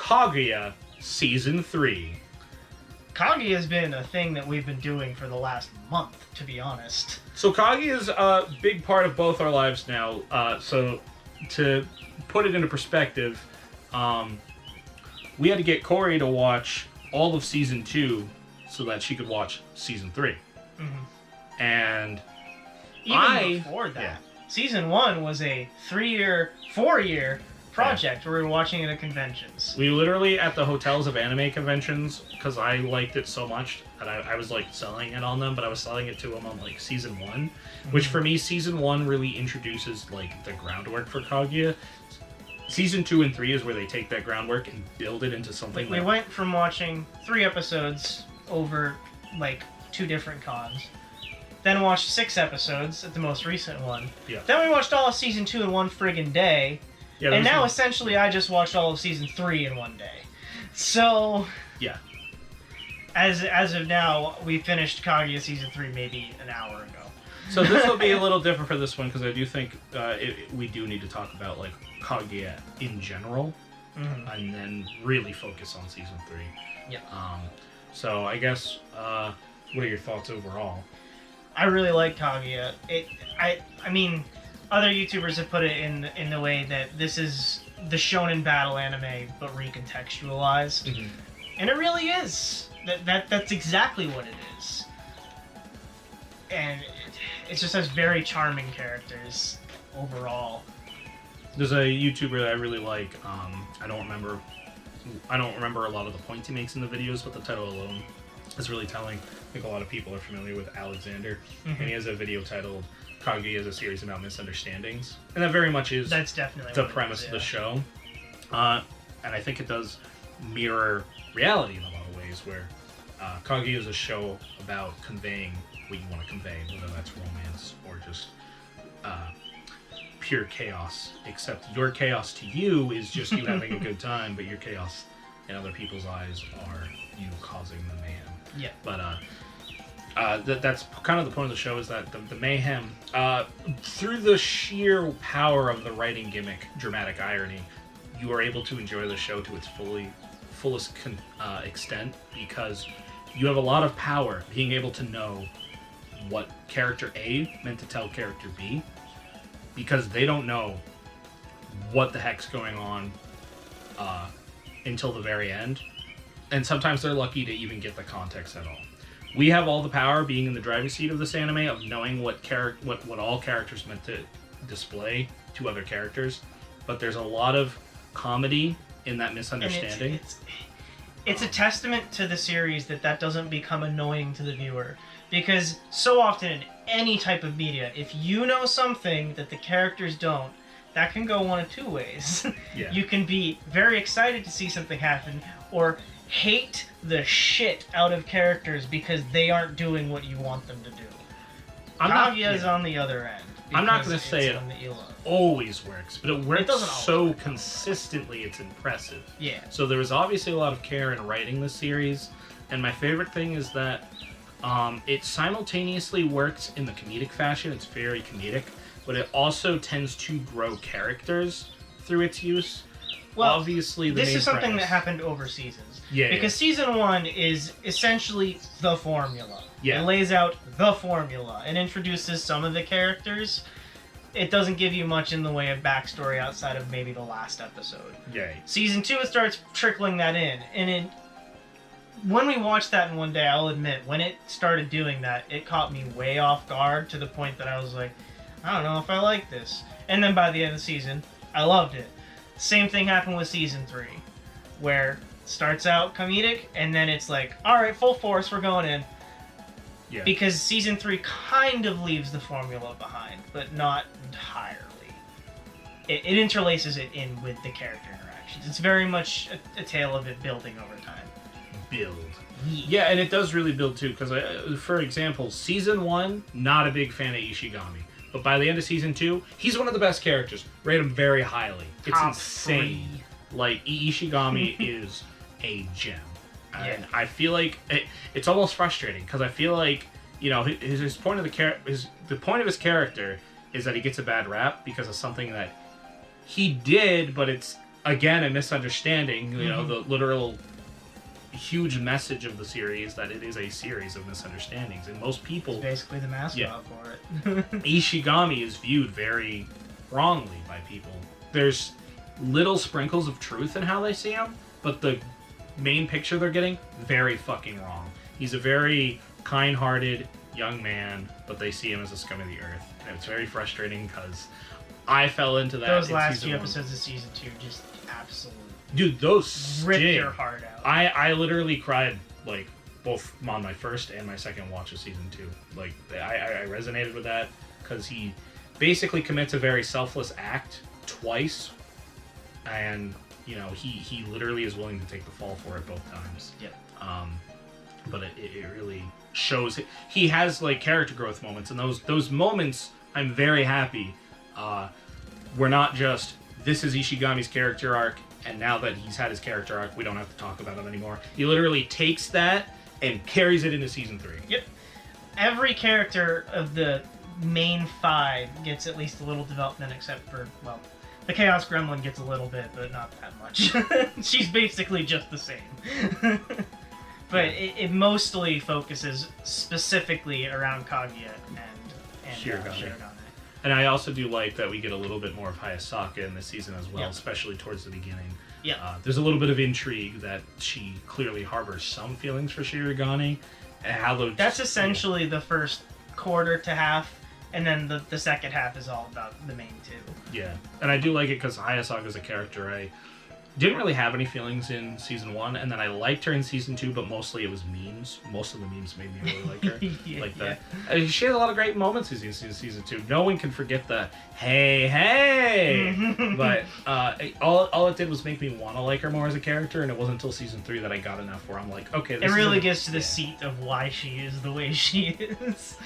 Kaguya Season 3. Kaguya has been a thing that we've been doing for the last month, to be honest. So Kaguya is a big part of both our lives now. So to put it into perspective, we had to get Corey to watch all of Season 2 so that she could watch Season 3. Mm-hmm. And even before that, Season 1 was a 4-year project where we were watching it at conventions. We literally, at the hotels of anime conventions, because I liked it so much, and I was like selling it on them, but I was selling it to them on like Season 1, which for me, Season 1 really introduces like the groundwork for Kaguya. Season 2 and 3 is where they take that groundwork and build it into something. We went from watching 3 episodes over like 2 different cons, then watched 6 episodes at the most recent one. Yeah. Then we watched all of Season 2 in one friggin' day. Yeah, and now, essentially, I just watched all of Season 3 in one day. So... Yeah. As of now, we finished Kaguya Season 3 maybe an hour ago. So this will be a little different for this one, because I do think we do need to talk about, like, Kaguya in general, and then really focus on Season 3. Yeah. So, I guess, what are your thoughts overall? I really like Kaguya. I mean... Other YouTubers have put it in the way that this is the shonen battle anime, but recontextualized, and it really is. That's exactly what it is. And it just has very charming characters overall. There's a YouTuber that I really like. I don't remember a lot of the points he makes in the videos, but the title alone is really telling. I think a lot of people are familiar with Alexander, and he has a video titled Kaguya is a series about misunderstandings, and that very much is that's definitely the premise of the show. And I think it does mirror reality in a lot of ways, where Kaguya is a show about conveying what you want to convey, whether that's romance or just pure chaos. Except your chaos to you is just you having a good time, but your chaos in other people's eyes are you causing the mayhem. Yeah. But that's kind of the point of the show, is that the mayhem, through the sheer power of the writing gimmick, dramatic irony, you are able to enjoy the show to its fullest extent, because you have a lot of power being able to know what character A meant to tell character B, because they don't know what the heck's going on until the very end, and sometimes they're lucky to even get the context at all. We have all the power, being in the driving seat of this anime, of knowing what all characters meant to display to other characters, but there's a lot of comedy in that misunderstanding. It's a testament to the series that doesn't become annoying to the viewer, because so often in any type of media, if you know something that the characters don't, that can go one of 2 ways. Yeah. You can be very excited to see something happen, or hate the shit out of characters because they aren't doing what you want them to do. Kaguya is on the other end. I'm not going to say it always works, but it works so consistently, it's impressive. Yeah. So there was obviously a lot of care in writing this series, and my favorite thing is that it simultaneously works in the comedic fashion. It's very comedic, but it also tends to grow characters through its use. Well, obviously, this is something that happened over seasons. Yeah. Because Season 1 is essentially the formula. Yeah. It lays out the formula and introduces some of the characters. It doesn't give you much in the way of backstory outside of maybe the last episode. Yeah. Season 2, it starts trickling that in. And when we watched that in one day, I'll admit, when it started doing that, it caught me way off guard to the point that I was like, I don't know if I like this. And then by the end of the season, I loved it. Same thing happened with Season 3, where it starts out comedic, and then it's like, alright, full force, we're going in. Yeah. Because Season 3 kind of leaves the formula behind, but not entirely. It interlaces it in with the character interactions. It's very much a tale of it building over time. Build. Yeah, and it does really build too, because for example, Season 1, not a big fan of Ishigami. But by the end of Season 2, he's one of the best characters. Rate him very highly. It's Top insane. 3. Like, Ishigami is a gem. And Yeah. I feel like it's almost frustrating, because I feel like, you know, his point of the point of his character is that he gets a bad rap because of something that he did, but it's again, a misunderstanding. You know, Mhm. the literal huge message of the series that it is a series of misunderstandings, and most people, It's basically the mascot Yeah. for it. Ishigami is viewed very wrongly by people. There's little sprinkles of truth in how they see him, but the main picture they're getting, very fucking wrong. He's a very kind-hearted young man, but they see him as a scum of the earth, and it's very frustrating because I fell into that. Those in last season few one. episodes of season 2 just absolutely Dude, those rip sting. your heart out. I literally cried like both on my first and my second watch of season 2. Like I resonated with that because he basically commits a very selfless act twice, and you know he literally is willing to take the fall for it both times. Yep. But it really shows he has like character growth moments, and those moments I'm very happy. We're not just this is Ishigami's character arc, and now that he's had his character arc, we don't have to talk about it anymore. He literally takes that and carries it into season 3. Yep. Every character of the main 5 gets at least a little development, except for, well, the Chaos Gremlin gets a little bit, but not that much. She's basically just the same. But it mostly focuses specifically around Kaguya and Shirogane. Shirogane. And I also do like that we get a little bit more of Hayasaka in this season as well, Yep. especially towards the beginning. Yep. There's a little bit of intrigue that she clearly harbors some feelings for Shirogane, and how those. That's essentially the first quarter to half, and then the second half is all about the main 2. Yeah, and I do like it because Hayasaka is a character I didn't really have any feelings in season 1, and then I liked her in season 2, but mostly it was memes. Most of the memes made me really like her. Yeah, like yeah. that. She had a lot of great moments in season 2. No one can forget the hey. But all it did was make me want to like her more as a character, and it wasn't until season 3 that I got enough where I'm like, okay, this It really is gets to the seat of why she is the way she is.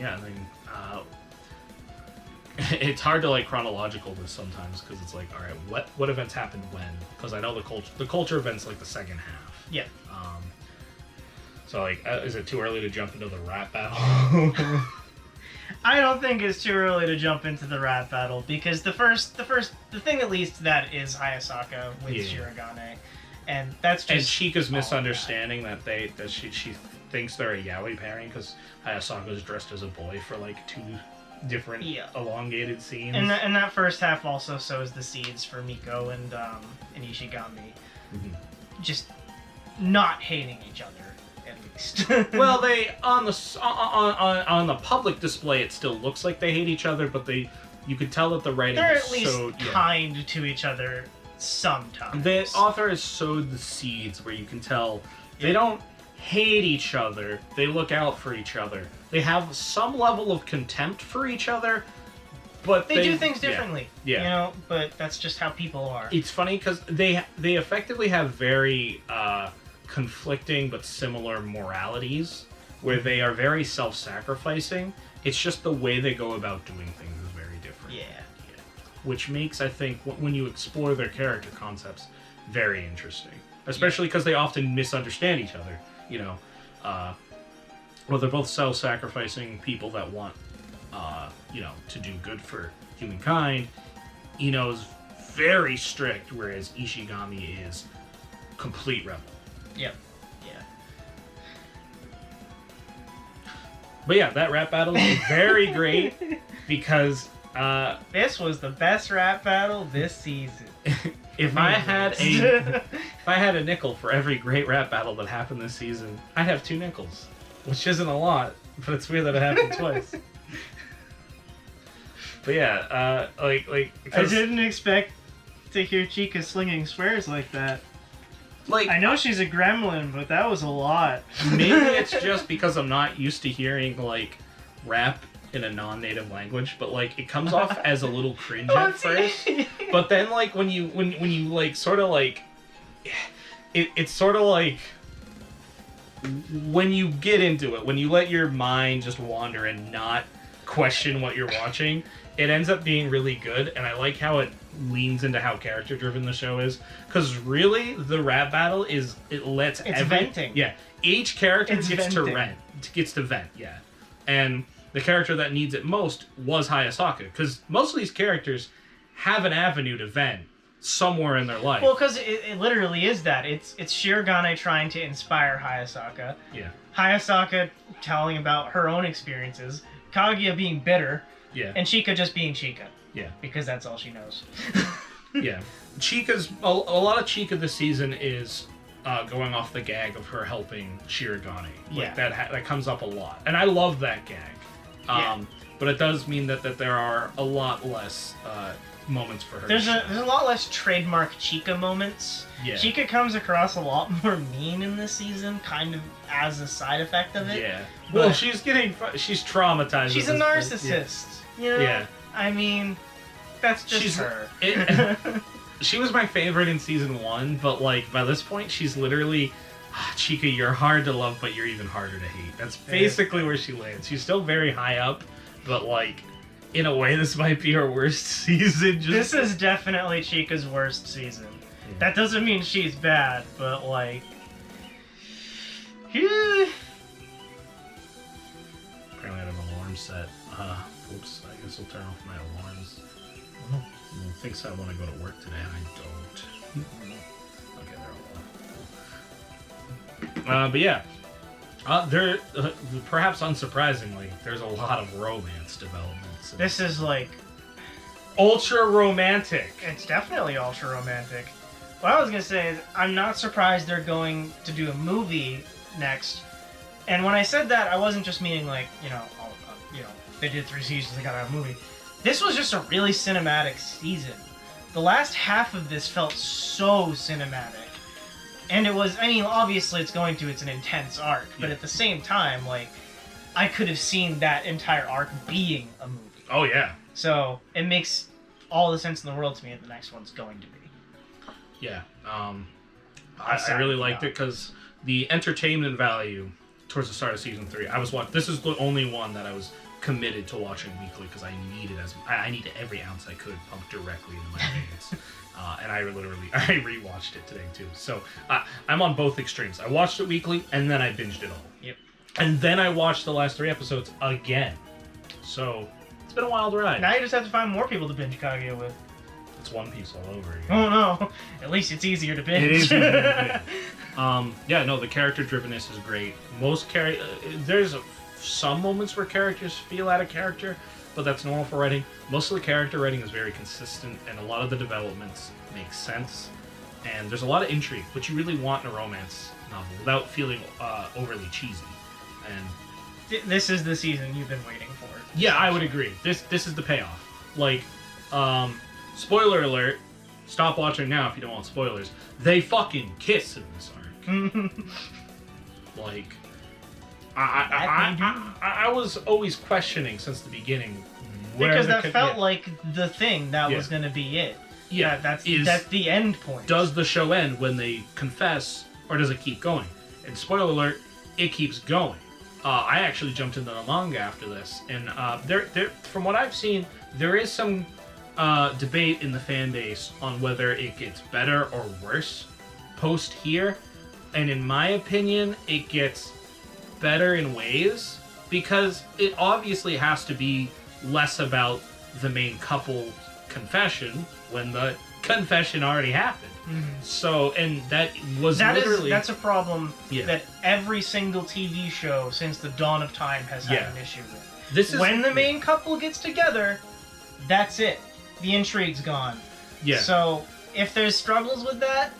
Yeah, I mean, it's hard to like chronological this sometimes because it's like, all right, what events happened when? Because I know the culture events like the second half. Yeah. So like, is it too early to jump into the rap battle? I don't think it's too early to jump into the rap battle because the thing that leads to that is Hayasaka with Yeah. Shirogane, and that's And just Chika's all misunderstanding that she thinks they're a yaoi pairing because Hayasaka's dressed as a boy for like 2 different Yeah. elongated scenes. And that first half also sows the seeds for Miko and Ishigami, Mhm. just not hating each other at least. Well, they on the public display, it still looks like they hate each other, but you could tell that the writing they're is at least so kind to each other sometimes. The author has sowed the seeds where you can tell they don't hate each other. They look out for each other. They have some level of contempt for each other, but They do things differently. Yeah. You know, but that's just how people are. It's funny because they effectively have very conflicting but similar moralities, where they are very self-sacrificing. It's just the way they go about doing things is very different. Yeah. Which makes, I think, when you explore their character concepts, very interesting. Especially because they often misunderstand each other. You know, well, they're both self-sacrificing people that want, to do good for humankind. Ino's very strict, whereas Ishigami is complete rebel. Yep. Yeah. But yeah, that rap battle is very great because This was the best rap battle this season. if I had a nickel for every great rap battle that happened this season, I'd have 2 nickels, which isn't a lot, but it's weird that it happened twice. But yeah, I because didn't expect to hear Chica slinging swears like that. like I know she's a gremlin, but that was a lot. maybe it's just because I'm not used to hearing like rap in a non-native language, but like it comes off as a little cringe at first. But then like when you like sort of like it's sort of like when you get into it, when you let your mind just wander and not question what you're watching, it ends up being really good. And I like how it leans into how character driven the show is, because really the rap battle is it's venting. Yeah, each character It's gets venting. to vent. Yeah, and the character that needs it most was Hayasaka, because most of these characters have an avenue to vent somewhere in their life. Well, because it literally is that. It's Shirogane trying to inspire Hayasaka. Yeah. Hayasaka telling about her own experiences. Kaguya being bitter. Yeah. And Chika just being Chika. Yeah. Because that's all she knows. Yeah. Chika's... A lot of Chika this season is going off the gag of her helping Shirogane. Like, that comes up a lot. And I love that gag. But it does mean that there are a lot less... moments for her. There's a lot less trademark Chika moments. Yeah. Chika comes across a lot more mean in this season, kind of as a side effect of it. Yeah. But Well, she's traumatized. She's a narcissist. You know? Yeah. I mean, that's just her. She was my favorite in season 1, but like by this point, she's literally, Chika, you're hard to love, but you're even harder to hate. That's basically where she lands. She's still very high up, but like. In a way, this might be her worst season. This is definitely Chika's worst season. Yeah. That doesn't mean she's bad, but like... Apparently I have an alarm set. Oops, I guess I'll turn off my alarms. Thinks I want to go to work today, and I don't. Okay, they're all off. But yeah. There, perhaps unsurprisingly, there's a lot of romance developments. This is like... ultra romantic. It's definitely ultra romantic. What I was going to say is, I'm not surprised they're going to do a movie next. And when I said that, I wasn't just meaning like, they did 3 seasons, they got a movie. This was just a really cinematic season. The last half of this felt so cinematic. And it was, obviously it's an intense arc, but at the same time, like, I could have seen that entire arc being a movie. Oh, yeah. So, it makes all the sense in the world to me that the next one's going to be. Yeah. I really liked it because the entertainment value towards the start of season 3, this is the only one that I was committed to watching weekly because I needed every ounce I could pumped directly into my veins. And I rewatched it today too. So I'm on both extremes. I watched it weekly and then I binged it all. Yep. And then I watched the last 3 episodes again. So it's been a wild ride. Now you just have to find more people to binge Kaguya with. It's One Piece all over again. Oh no! At least it's easier to binge. It is easier to binge. Yeah, no, the character drivenness is great. There's some moments where characters feel out of character, but that's normal for writing. Most of the character writing is very consistent, and a lot of the developments make sense. And there's a lot of intrigue, which you really want in a romance novel, without feeling overly cheesy. And this is the season you've been waiting for. Yeah, I would agree. This is the payoff. Like, spoiler alert. Stop watching now if you don't want spoilers. They fucking kiss in this arc. Like, I was always questioning since the beginning. Because that felt like the thing that was going to be it. Yeah, that's the end point. Does the show end when they confess, or does it keep going? And spoiler alert, it keeps going. I actually jumped into the manga after this, and there, from what I've seen, there is some debate in the fan base on whether it gets better or worse post here. And in my opinion, it gets better in ways because it obviously has to be less about the main couple confession when the confession already happened. Mm-hmm. So, and that's a problem that every single TV show since the dawn of time has had an issue with. When the main couple gets together, that's it. The intrigue's gone. Yeah. So, if there's struggles with that,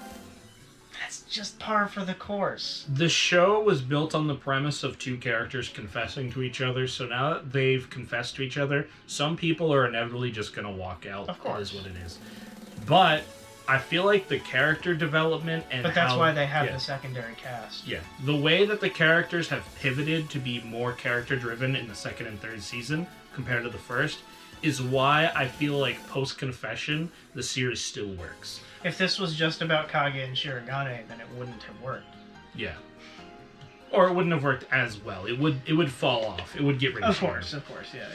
that's just par for the course. The show was built on the premise of 2 characters confessing to each other, so now that they've confessed to each other, some people are inevitably just going to walk out. Of course. That is what it is. But I feel like the character development and But that's why they have the secondary cast. Yeah. The way that the characters have pivoted to be more character-driven in the 2nd and 3rd season compared to the 1st is why I feel like post-confession, the series still works. If this was just about Kage and Shirogane, then it wouldn't have worked. Yeah. Or it wouldn't have worked as well. It would fall off. It would get rid of Shirogane. Of course, yeah.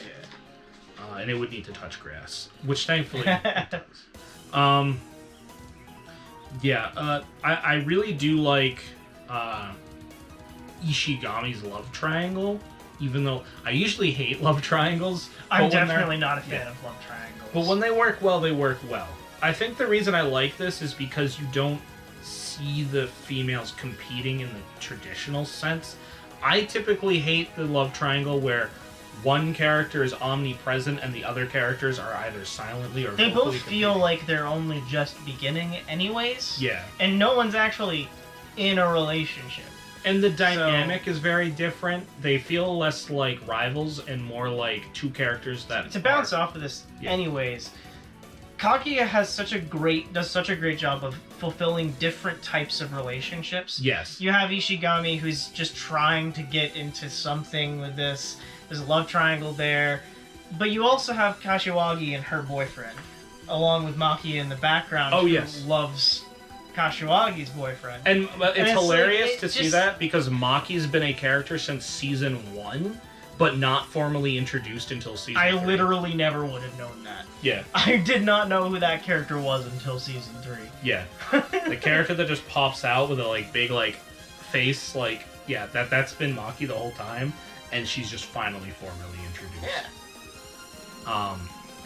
And it would need to touch grass, which thankfully it does. I really do like Ishigami's love triangle even though I usually hate love triangles. I'm but when they're- definitely not a fan yeah. of love triangles. But when they work well, they work well. I think the reason I like this is because you don't see the females competing in the traditional sense. I typically hate the love triangle where one character is omnipresent and the other characters are either silently or they vocally both feel competing. like they're only just beginning anyways. Yeah. And no one's actually in a relationship. And the dynamic is very different. They feel less like rivals and more like two characters that To bounce off of this, Yeah. anyways, Kaguya does such a great job of fulfilling different types of relationships. Yes. You have Ishigami, who's just trying to get into something with this. There's a love triangle there, but you also have Kashiwagi and her boyfriend, along with Maki in the background. Oh, who yes. loves Kashiwagi's boyfriend. And it's it's hilarious like, it to see just- that because Maki's been a character since season 1, but not formally introduced until season I 3. literally never would have known that. Yeah, I did not know who that character was until season 3. yeah. The character that just pops out with a like big like face, like yeah, that's been Maki the whole time, and she's just finally formally introduced. Yeah.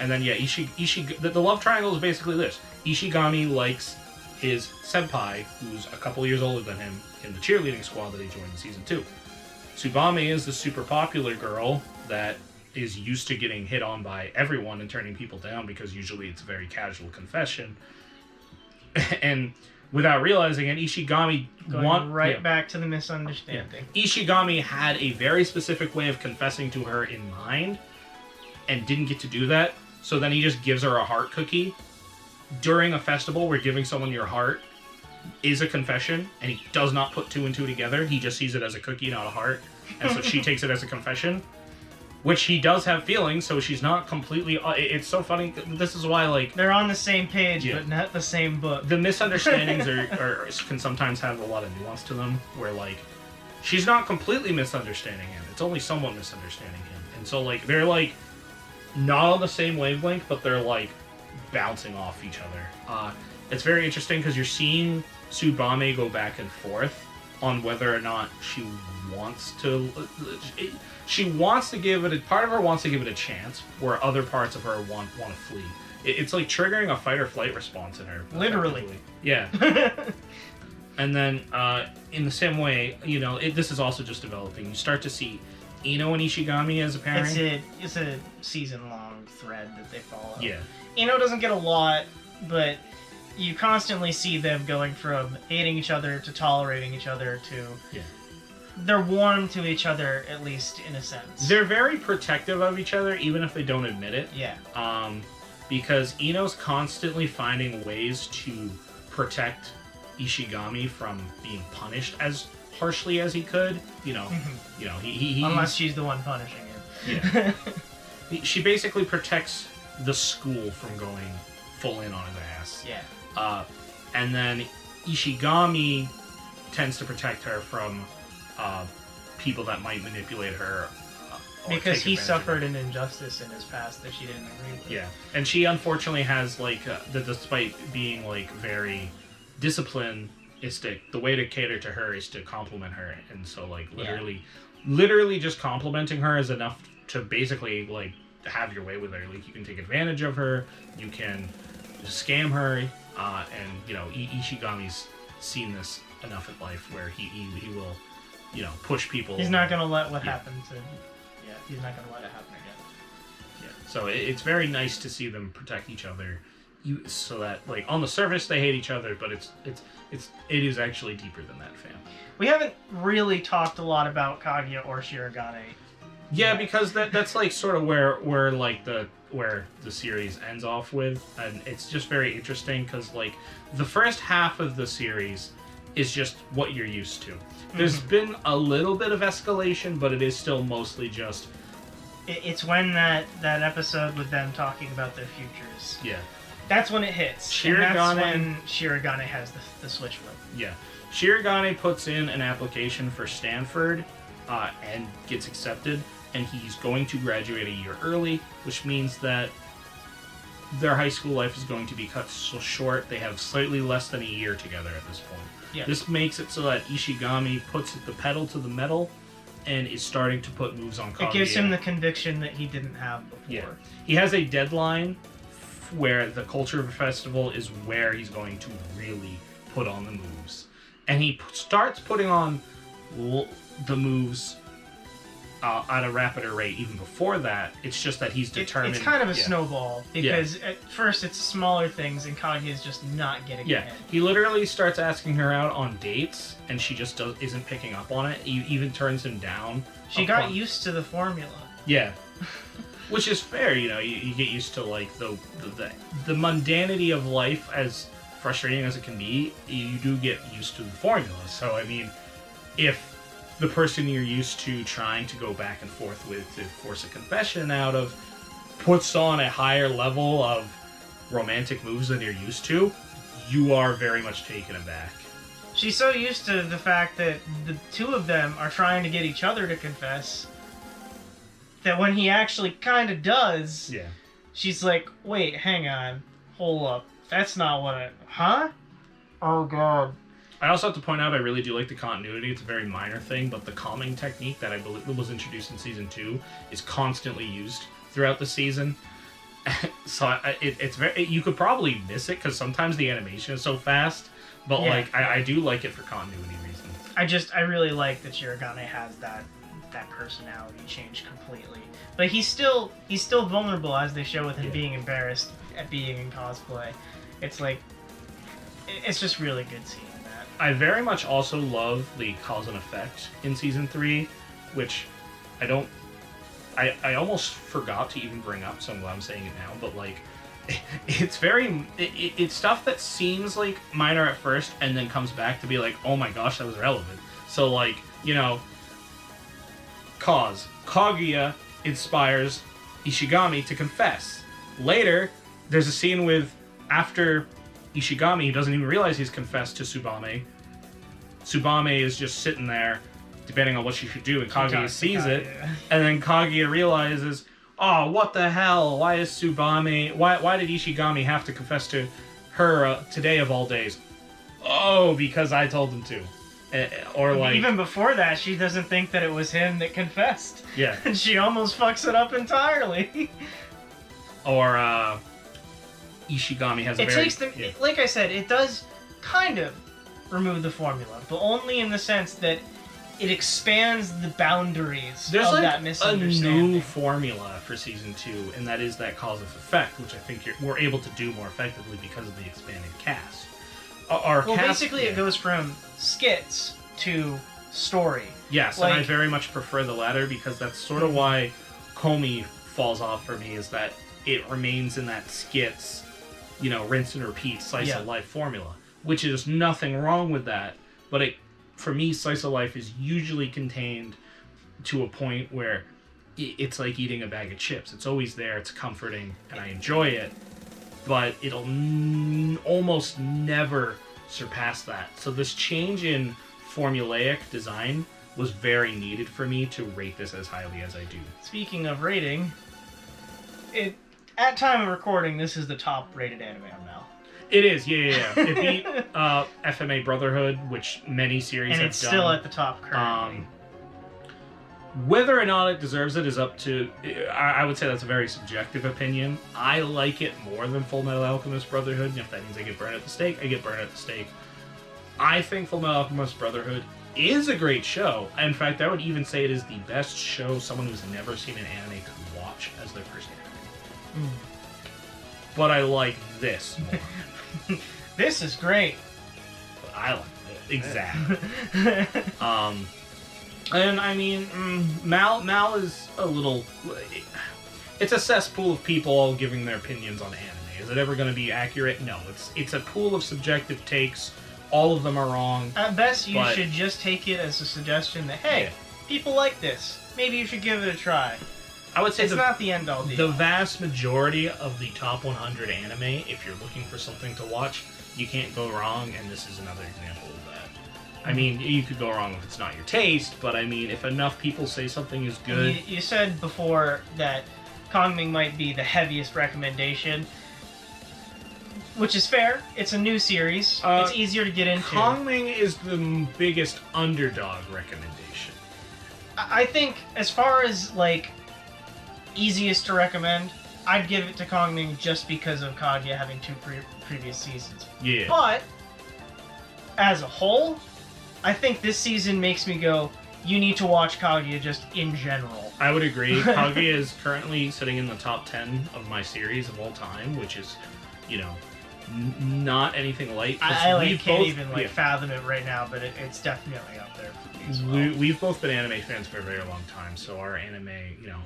And then yeah, the love triangle is basically this: Ishigami likes his senpai, who's a couple years older than him, in the cheerleading squad that he joined in season 2. Tsubame is the super popular girl that is used to getting hit on by everyone and turning people down because usually it's a very casual confession. And without realizing it, Ishigami Going back to the misunderstanding. Ishigami had a very specific way of confessing to her in mind and didn't get to do that. So then he just gives her a heart cookie. During a festival where giving someone your heart is a confession, and he does not put 2 and 2 together. He just sees it as a cookie, not a heart. And so she takes it as a confession, which he does have feelings, so she's not completely... It's so funny. This is why, like... They're on the same page, Yeah. but not the same book. The misunderstandings can sometimes have a lot of nuance to them, where, like, she's not completely misunderstanding him. It's only somewhat misunderstanding him. And so, like, they're, like, not on the same wavelength, but they're, like, bouncing off each other. It's very interesting because you're seeing Tsubame go back and forth on whether or not she wants to... She wants to give it... Part of her wants to give it a chance, where other parts of her want to flee. It's like triggering a fight or flight response in her. Literally. Yeah. And then, in the same way, you know, this is also just developing. You start to see Ino and Ishigami as a pairing. It's a season-long thread that they follow. Yeah. Ino doesn't get a lot, but you constantly see them going from hating each other to tolerating each other to... Yeah. They're warm to each other, at least in a sense. They're very protective of each other, even if they don't admit it. Yeah. Because Ino's constantly finding ways to protect Ishigami from being punished as harshly as he could. You know, he Unless she's the one punishing him. Yeah. She basically protects the school from going full in on his ass. Yeah. And then Ishigami tends to protect her from people that might manipulate her. Because he advantage of suffered her. an injustice in his past that she didn't agree with. Yeah, and she unfortunately has like despite being like very disciplinistic, the way to cater to her is to compliment her, and so like literally just complimenting her is enough to basically like have your way with her. Like you can take advantage of her, you can scam her, and you know Ishigami's seen this enough in life where he will, you know, push people. He's not gonna let what Yeah. happened to. Yeah, he's not gonna let it happen again. Yeah, so it's very nice to see them protect each other, so that like on the surface they hate each other, but it is actually deeper than that, fam. We haven't really talked a lot about Kaguya or Shirogane. Yeah, because that's like sort of where the series ends off with, and it's just very interesting because like the first half of the series is just what you're used to. There's been a little bit of escalation, but it is still mostly just... It's when that episode with them talking about their futures. Yeah. That's when it hits. Shirogane... And that's when Shirogane has the switch flip. Yeah. Shirogane puts in an application for Stanford and gets accepted, and he's going to graduate a year early, which means that their high school life is going to be cut so short. They have slightly less than a year together at this point. Yeah. This makes it so that Ishigami puts the pedal to the metal and is starting to put moves on Kaguya. It gives him the conviction that he didn't have before. Yeah. He has a deadline where the Culture Festival is where he's going to really put on the moves. And he starts putting on the moves at a rapider rate even before that. It's just that he's determined. It's kind of a snowball, because at first it's smaller things and Kaguya's just not getting ahead. He literally starts asking her out on dates, and she just isn't picking up on it. He even turns him down. She got used to the formula. Yeah. Which is fair, you know, you get used to, like, the mundanity of life, as frustrating as it can be. You do get used to the formula. So, I mean, if the person you're used to trying to go back and forth with to force a confession out of puts on a higher level of romantic moves than you're used to, you are very much taken aback. She's so used to the fact that the two of them are trying to get each other to confess that when he actually kind of does, she's like, wait, hang on, hold up, that's not what huh? Oh god. I also have to point out I really do like the continuity. It's a very minor thing, but the calming technique that I believe was introduced in Season 2 is constantly used throughout the season. So it's very... You could probably miss it, because sometimes the animation is so fast, but I do like it for continuity reasons. I really like that Shirogane has that personality change completely. But he's still vulnerable, as they show with him being embarrassed at being in cosplay. It's like... It's just really good seeing. I very much also love the cause and effect in Season 3, which I almost forgot to even bring up, so I'm saying it now, but, like, it's very... It's stuff that seems, like, minor at first, and then comes back to be like, oh my gosh, that was relevant. So, like, you know, cause. Kaguya inspires Ishigami to confess. Later, there's a scene with, after Ishigami, he doesn't even realize he's confessed to Tsubame. Tsubame is just sitting there, debating on what she should do, and Kaguya sees it, and then Kaguya realizes, oh, what the hell? Why is Tsubame... Why did Ishigami have to confess to her today of all days? Oh, because I told him to. Or like... Even before that, she doesn't think that it was him that confessed. Yeah. And she almost fucks it up entirely. Or, Ishigami has a like I said, it does kind of remove the formula, but only in the sense that it expands the boundaries of that misunderstanding. There's a new formula for Season 2, and that is that cause and effect, which I think we're able to do more effectively because of the expanded cast. Basically it goes from skits to story. Yes, and I very much prefer the latter, because that's sort of why Komi falls off for me, is that it remains in that skits, you know, rinse and repeat slice of life formula, which is nothing wrong with that, but for me, slice of life is usually contained to a point where it's like eating a bag of chips. It's always there, it's comforting, and I enjoy it, but it'll almost never surpass that. So this change in formulaic design was very needed for me to rate this as highly as I do. Speaking of rating, at time of recording, this is the top rated anime on Mal. It is, yeah. It beat FMA Brotherhood, which many series have done. And it's still at the top currently. Whether or not it deserves it is up to... I would say that's a very subjective opinion. I like it more than Full Metal Alchemist Brotherhood, and if that means I get burned at the stake, I get burned at the stake. I think Full Metal Alchemist Brotherhood is a great show. In fact, I would even say it is the best show someone who's never seen an anime could watch as their first anime. But I like this more. This is great. But I like it. Exactly. And I mean, Mal is a little... It's a cesspool of people all giving their opinions on anime. Is it ever going to be accurate? No. It's a pool of subjective takes. All of them are wrong. At best, you should just take it as a suggestion that, hey, people like this. Maybe you should give it a try. I would say it's not the end-all deal. The vast majority of the top 100 anime, if you're looking for something to watch, you can't go wrong, and this is another example of that. I mean, you could go wrong if it's not your taste, but I mean, if enough people say something is good... You said before that Kongming might be the heaviest recommendation, which is fair. It's a new series. It's easier to get into. Kongming is the biggest underdog recommendation. I think as far as like easiest to recommend, I'd give it to Kongming just because of Kaguya having two previous seasons. Yeah. But as a whole, I think this season makes me go, you need to watch Kaguya just in general. I would agree. Kaguya is currently sitting in the top 10 of my series of all time, which is, you know, not anything light. I can't even fathom it right now, but it's definitely up there for me as well. We've both been anime fans for a very long time, so our anime, you know,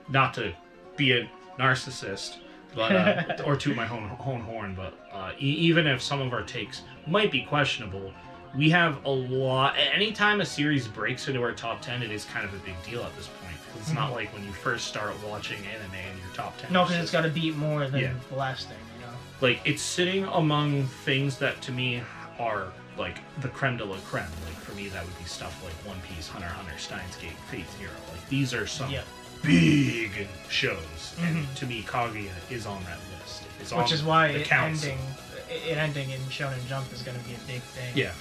not to be a narcissist, but or toot my own horn, but even if some of our takes might be questionable, we have a lot. Anytime a series breaks into our top 10, it is kind of a big deal at this point. Because it's not like when you first start watching anime in your top 10. No, because it's got to beat more than the last thing, you know? Like, it's sitting among things that, to me, are, like, the creme de la creme. Like, for me, that would be stuff like One Piece, Hunter x Hunter, Steins Gate, Fate Zero. Like, these are some big shows. And to me, Kaguya is on that list. Which is why it ending in Shonen Jump is going to be a big thing. Yeah.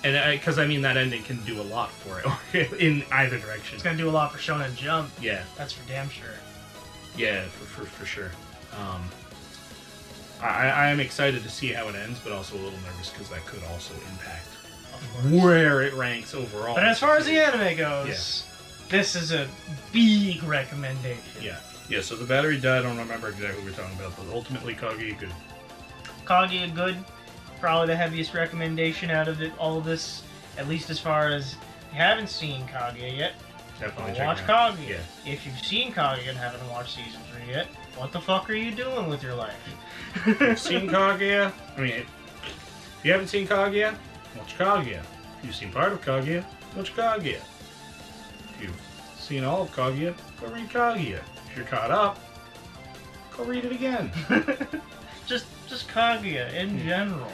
And because, I mean, that ending can do a lot for it in either direction. It's going to do a lot for Shonen Jump. Yeah. That's for damn sure. Yeah, for sure. I am excited to see how it ends, but also a little nervous because that could also impact where it ranks overall. But as far as the anime goes, this is a big recommendation. Yeah, so the battery died. I don't remember exactly what we're talking about, but ultimately Kaguya good. Kaguya good. Probably the heaviest recommendation out of all of this, at least as far as you haven't seen Kaguya yet. Definitely watch Kaguya. Yeah. If you've seen Kaguya and haven't watched season 3 yet, what the fuck are you doing with your life? If you've seen Kaguya, I mean, if you haven't seen Kaguya, watch Kaguya. If you've seen part of Kaguya, watch Kaguya. If you've seen all of Kaguya, go read Kaguya. If you're caught up, go read it again. Just Kaguya in general.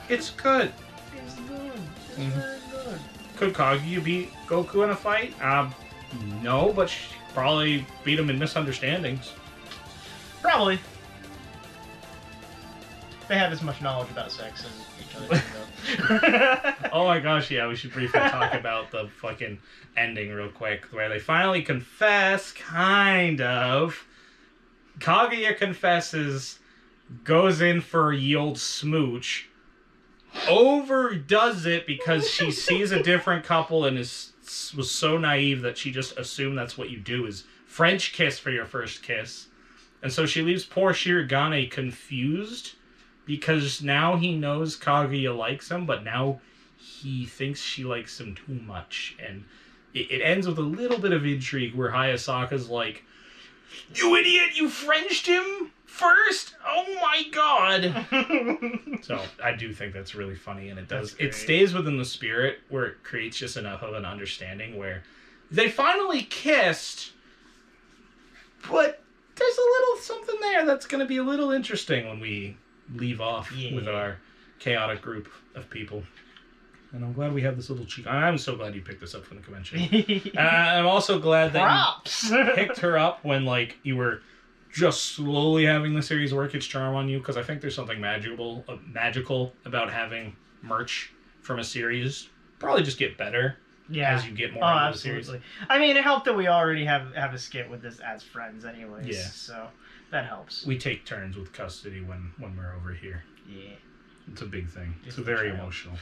It's good. It's good. It's very good. Could Kaguya beat Goku in a fight? No, but she probably beat him in misunderstandings. Probably. They have as much knowledge about sex as each other do. Oh my gosh, yeah, we should briefly talk about the fucking ending real quick, where they finally confess, kind of. Kaguya confesses, goes in for a ye old smooch, overdoes it because she sees a different couple and was so naive that she just assumed that's what you do, is French kiss for your first kiss. And so she leaves poor Shirogane confused because now he knows Kaguya likes him, but now he thinks she likes him too much. And it ends with a little bit of intrigue where Hayasaka's like, "You idiot, you Frenched him first? Oh my god!" So I do think that's really funny, and it stays within the spirit where it creates just enough of an understanding where they finally kissed, but there's a little something there that's going to be a little interesting when we leave off with our chaotic group of people. And I'm glad we have this little cheek. I'm so glad you picked this up from the convention. I'm also glad that you picked her up when you were just slowly having the series work its charm on you, because I think there's something magical about having merch from a series. Probably just get better as you get more into the series. I mean, it helped that we already have a skit with this as friends anyways. Yeah. So that helps. We take turns with custody when we're over here. Yeah. It's a big thing. It's very emotional.